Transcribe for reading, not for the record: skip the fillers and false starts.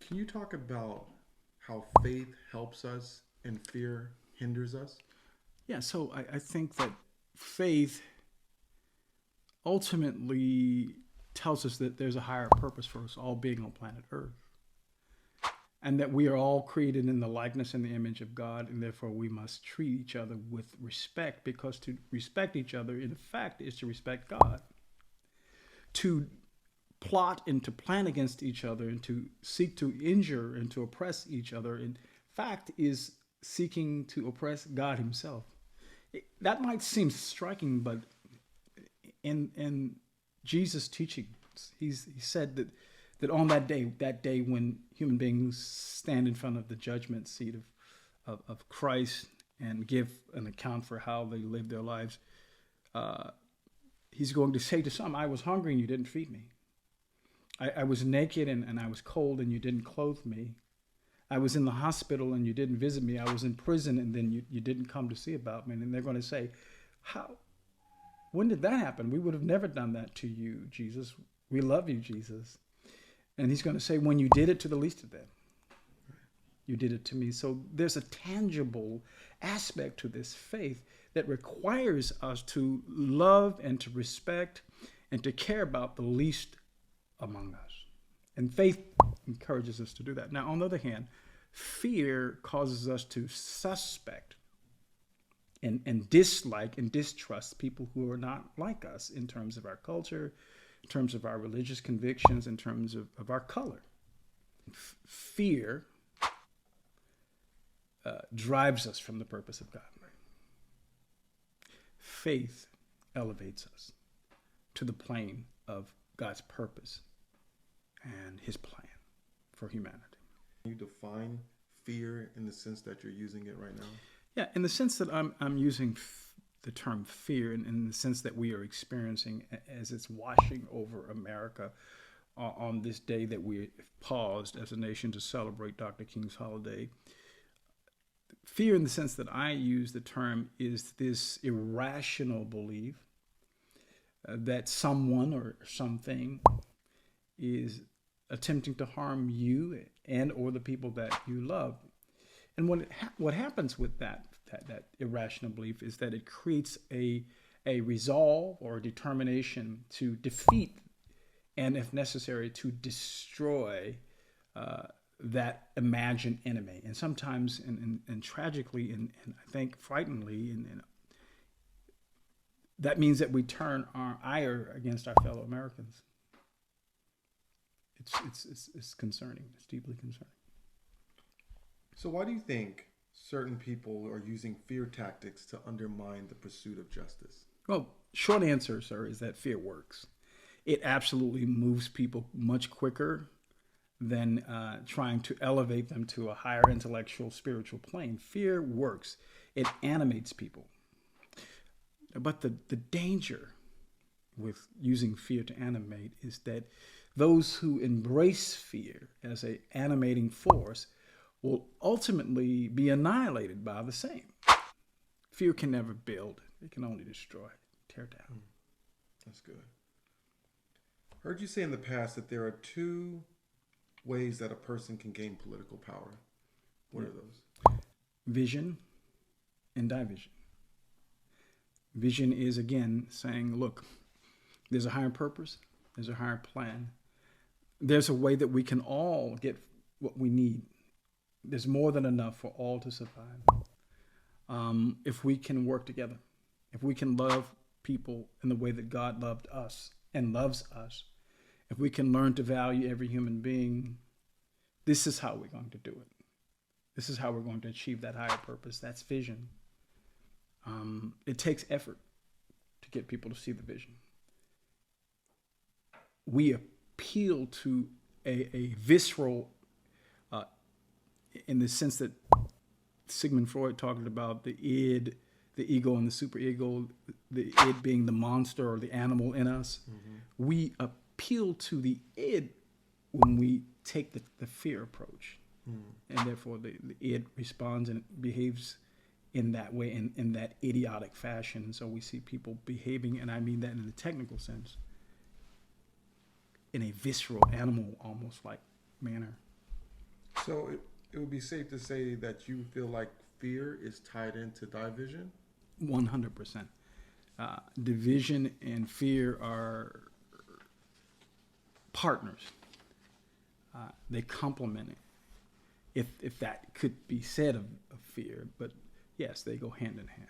Can you talk about how faith helps us and fear hinders us? Yeah, so I think that faith ultimately tells us that there's a higher purpose for us all being on planet Earth, and that we are all created in the likeness and the image of God, and therefore we must treat each other with respect, because to respect each other, in fact, is to respect God. To plot and to plan against each other and to seek to injure and to oppress each other, in fact, is seeking to oppress God Himself. That might seem striking, but in Jesus' teachings, he said that on that day when human beings stand in front of the judgment seat of Christ and give an account for how they live their lives, uh, He's going to say to some, I was hungry and you didn't feed me. I was naked and I was cold and you didn't clothe me. I was in the hospital and you didn't visit me. I was in prison and then you didn't come to see about me. And they're going to say, how? When did that happen? We would have never done that to you, Jesus. We love you, Jesus. And He's going to say, when you did it to the least of them, you did it to me. So there's a tangible aspect to this faith that requires us to love and to respect and to care about the least among us. And faith encourages us to do that. Now, on the other hand, fear causes us to suspect and dislike and distrust people who are not like us in terms of our culture, in terms of our religious convictions, in terms of our color. Fear drives us from the purpose of God. Faith elevates us to the plane of God's purpose and His plan for humanity. Can you define fear in the sense that you're using it right now? Yeah, in the sense that I'm using the term fear, in the sense that we are experiencing as it's washing over America on this day that we paused as a nation to celebrate Dr. King's holiday. Fear, in the sense that I use the term, is this irrational belief that someone or something is attempting to harm you and or the people that you love. And what happens with that irrational belief is that it creates a resolve or a determination to defeat and, if necessary, to destroy that imagined enemy. And sometimes, and tragically, and I think frighteningly, and that means that we turn our ire against our fellow Americans. It's concerning. It's deeply concerning. So why do you think certain people are using fear tactics to undermine the pursuit of justice? Well, short answer, sir, is that fear works. It absolutely moves people much quicker than trying to elevate them to a higher intellectual, spiritual plane. Fear works. It animates people. But the danger with using fear to animate is that those who embrace fear as an animating force will ultimately be annihilated by the same. Fear can never build. It can only destroy, tear down. That's good. Heard you say in the past that there are two ways that a person can gain political power. What are those? Vision and division. Vision is, again, saying, look, there's a higher purpose, there's a higher plan. There's a way that we can all get what we need. There's more than enough for all to survive. If we can work together, if we can love people in the way that God loved us and loves us, if we can learn to value every human being, this is how we're going to do it. This is how we're going to achieve that higher purpose. That's vision. It takes effort to get people to see the vision. We appeal to a visceral, in the sense that Sigmund Freud talked about the id, the ego, and the superego, the id being the monster or the animal in us. Mm-hmm. We appeal to the id when we take the fear approach. Mm. And therefore the id responds and behaves in that way, in that idiotic fashion. So we see people behaving, and I mean that in the technical sense, in a visceral, animal, almost like manner. So it would be safe to say that you feel like fear is tied into division? 100%. Division and fear are partners. They complement it, if that could be said of fear. But yes, they go hand in hand.